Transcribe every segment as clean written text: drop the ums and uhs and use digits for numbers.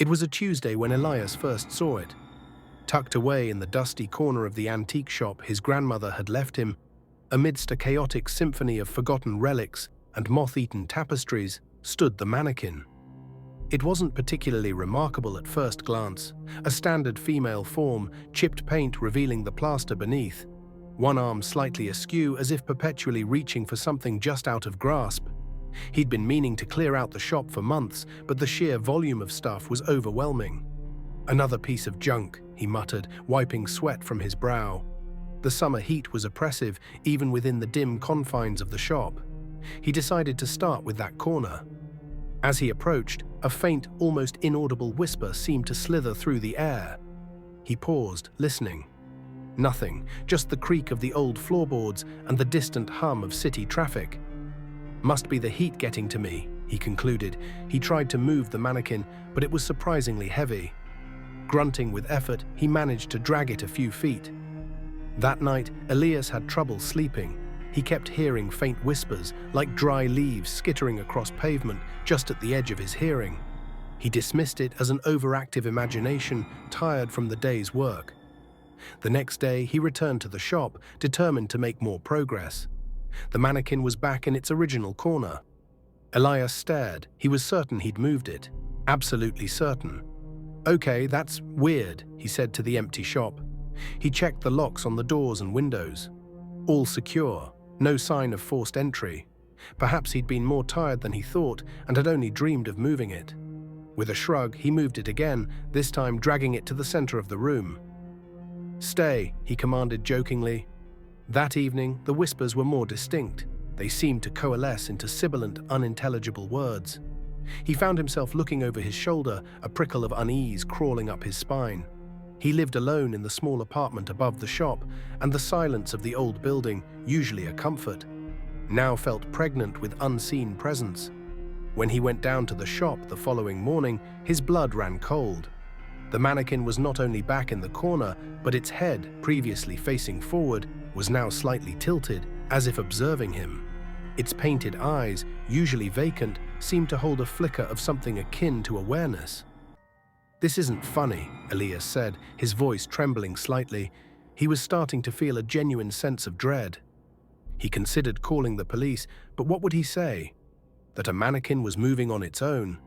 It was a Tuesday when Elias first saw it. Tucked away in the dusty corner of the antique shop his grandmother had left him, amidst a chaotic symphony of forgotten relics and moth-eaten tapestries, stood the mannequin. It wasn't particularly remarkable at first glance, a standard female form, chipped paint revealing the plaster beneath, one arm slightly askew as if perpetually reaching for something just out of grasp. He'd been meaning to clear out the shop for months, but the sheer volume of stuff was overwhelming. "Another piece of junk," he muttered, wiping sweat from his brow. The summer heat was oppressive, even within the dim confines of the shop. He decided to start with that corner. As he approached, a faint, almost inaudible whisper seemed to slither through the air. He paused, listening. Nothing, just the creak of the old floorboards and the distant hum of city traffic. "Must be the heat getting to me," he concluded. He tried to move the mannequin, but it was surprisingly heavy. Grunting with effort, he managed to drag it a few feet. That night, Elias had trouble sleeping. He kept hearing faint whispers, like dry leaves skittering across pavement just at the edge of his hearing. He dismissed it as an overactive imagination, tired from the day's work. The next day, he returned to the shop, determined to make more progress. The mannequin was back in its original corner. Elias stared. He was certain he'd moved it. Absolutely certain. "Okay, that's weird," he said to the empty shop. He checked the locks on the doors and windows. All secure. No sign of forced entry. Perhaps he'd been more tired than he thought and had only dreamed of moving it. With a shrug, he moved it again, this time dragging it to the center of the room. "Stay," he commanded jokingly. That evening, the whispers were more distinct. They seemed to coalesce into sibilant, unintelligible words. He found himself looking over his shoulder, a prickle of unease crawling up his spine. He lived alone in the small apartment above the shop, and the silence of the old building, usually a comfort, now felt pregnant with unseen presence. When he went down to the shop the following morning, his blood ran cold. The mannequin was not only back in the corner, but its head, previously facing forward, was now slightly tilted, as if observing him. Its painted eyes, usually vacant, seemed to hold a flicker of something akin to awareness. "This isn't funny," Elias said, his voice trembling slightly. He was starting to feel a genuine sense of dread. He considered calling the police, but what would he say? That a mannequin was moving on its own?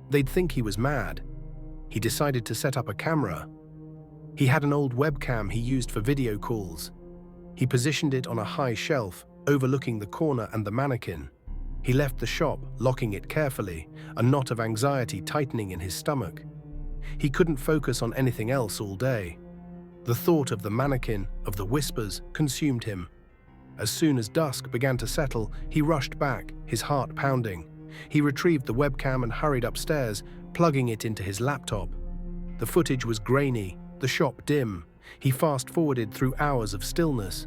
They'd think he was mad. He decided to set up a camera. He had an old webcam he used for video calls. He positioned it on a high shelf, overlooking the corner and the mannequin. He left the shop, locking it carefully, a knot of anxiety tightening in his stomach. He couldn't focus on anything else all day. The thought of the mannequin, of the whispers, consumed him. As soon as dusk began to settle, he rushed back, his heart pounding. He retrieved the webcam and hurried upstairs, plugging it into his laptop. The footage was grainy, the shop dim. He fast-forwarded through hours of stillness.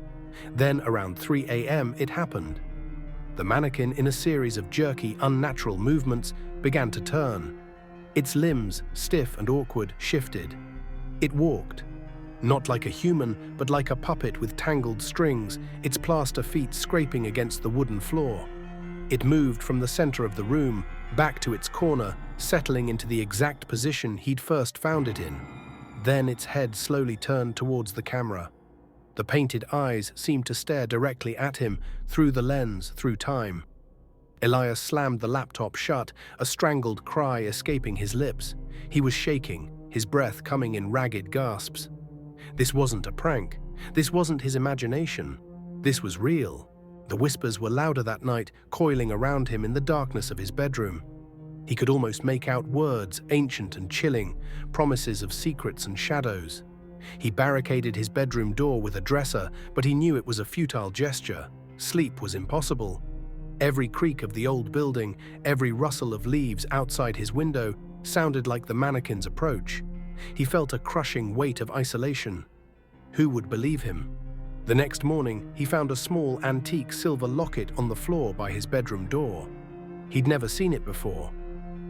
Then, around 3 a.m., it happened. The mannequin, in a series of jerky, unnatural movements, began to turn. Its limbs, stiff and awkward, shifted. It walked. Not like a human, but like a puppet with tangled strings, its plaster feet scraping against the wooden floor. It moved from the center of the room, back to its corner, settling into the exact position he'd first found it in. Then its head slowly turned towards the camera. The painted eyes seemed to stare directly at him, through the lens, through time. Elias slammed the laptop shut, a strangled cry escaping his lips. He was shaking, his breath coming in ragged gasps. This wasn't a prank. This wasn't his imagination. This was real. The whispers were louder that night, coiling around him in the darkness of his bedroom. He could almost make out words, ancient and chilling, promises of secrets and shadows. He barricaded his bedroom door with a dresser, but he knew it was a futile gesture. Sleep was impossible. Every creak of the old building, every rustle of leaves outside his window, sounded like the mannequin's approach. He felt a crushing weight of isolation. Who would believe him? The next morning, he found a small antique silver locket on the floor by his bedroom door. He'd never seen it before.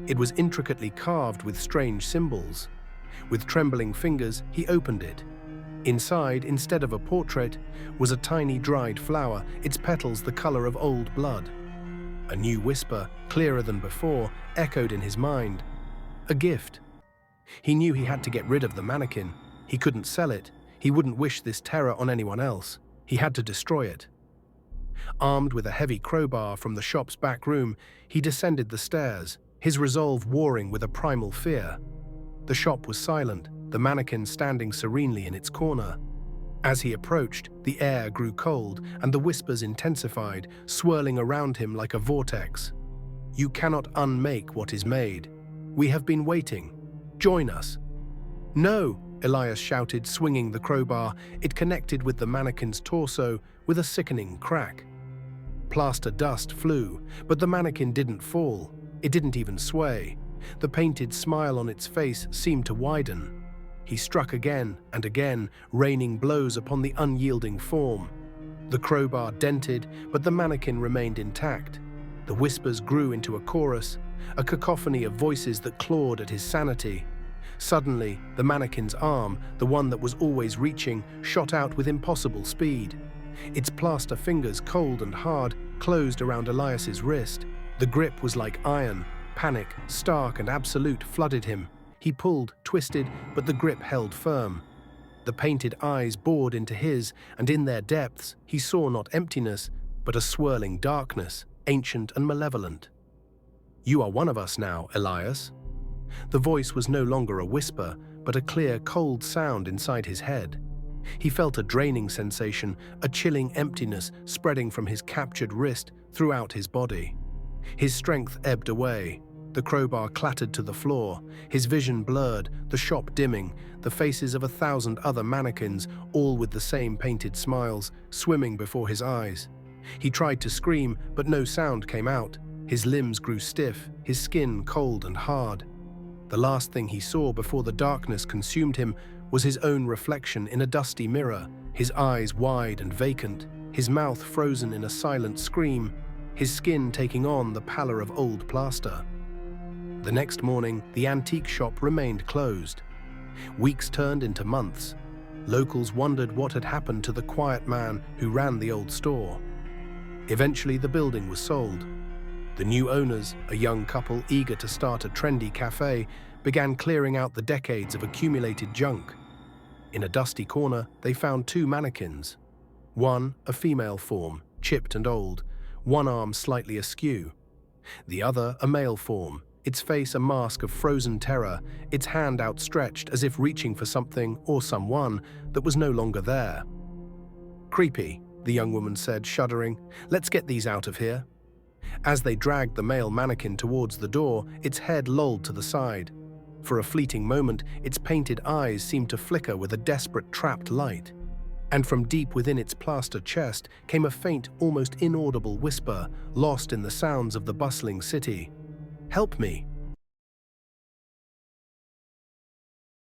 It was intricately carved with strange symbols. With trembling fingers, he opened it. Inside, instead of a portrait, was a tiny dried flower, its petals the color of old blood. A new whisper, clearer than before, echoed in his mind. A gift. He knew he had to get rid of the mannequin. He couldn't sell it. He wouldn't wish this terror on anyone else. He had to destroy it. Armed with a heavy crowbar from the shop's back room, he descended the stairs, his resolve warring with a primal fear. The shop was silent, the mannequin standing serenely in its corner. As he approached, the air grew cold and the whispers intensified, swirling around him like a vortex. "You cannot unmake what is made. We have been waiting. Join us." "No," Elias shouted, swinging the crowbar. It connected with the mannequin's torso with a sickening crack. Plaster dust flew, but the mannequin didn't fall. It didn't even sway. The painted smile on its face seemed to widen. He struck again and again, raining blows upon the unyielding form. The crowbar dented, but the mannequin remained intact. The whispers grew into a chorus, a cacophony of voices that clawed at his sanity. Suddenly, the mannequin's arm, the one that was always reaching, shot out with impossible speed. Its plaster fingers, cold and hard, closed around Elias's wrist. The grip was like iron. Panic, stark and absolute, flooded him. He pulled, twisted, but the grip held firm. The painted eyes bored into his, and in their depths, he saw not emptiness, but a swirling darkness, ancient and malevolent. "You are one of us now, Elias." The voice was no longer a whisper, but a clear, cold sound inside his head. He felt a draining sensation, a chilling emptiness spreading from his captured wrist throughout his body. His strength ebbed away. The crowbar clattered to the floor, his vision blurred, the shop dimming, the faces of 1,000 other mannequins, all with the same painted smiles, swimming before his eyes. He tried to scream, but no sound came out. His limbs grew stiff, his skin cold and hard. The last thing he saw before the darkness consumed him was his own reflection in a dusty mirror, his eyes wide and vacant, his mouth frozen in a silent scream, his skin taking on the pallor of old plaster. The next morning, the antique shop remained closed. Weeks turned into months. Locals wondered what had happened to the quiet man who ran the old store. Eventually, the building was sold. The new owners, a young couple eager to start a trendy cafe, began clearing out the decades of accumulated junk. In a dusty corner, they found 2 mannequins. One, a female form, chipped and old, one arm slightly askew. The other, a male form, its face a mask of frozen terror, its hand outstretched as if reaching for something or someone that was no longer there. "Creepy," the young woman said, shuddering. "Let's get these out of here." As they dragged the male mannequin towards the door, its head lolled to the side. For a fleeting moment, its painted eyes seemed to flicker with a desperate trapped light. And from deep within its plaster chest came a faint, almost inaudible whisper, lost in the sounds of the bustling city. "Help me."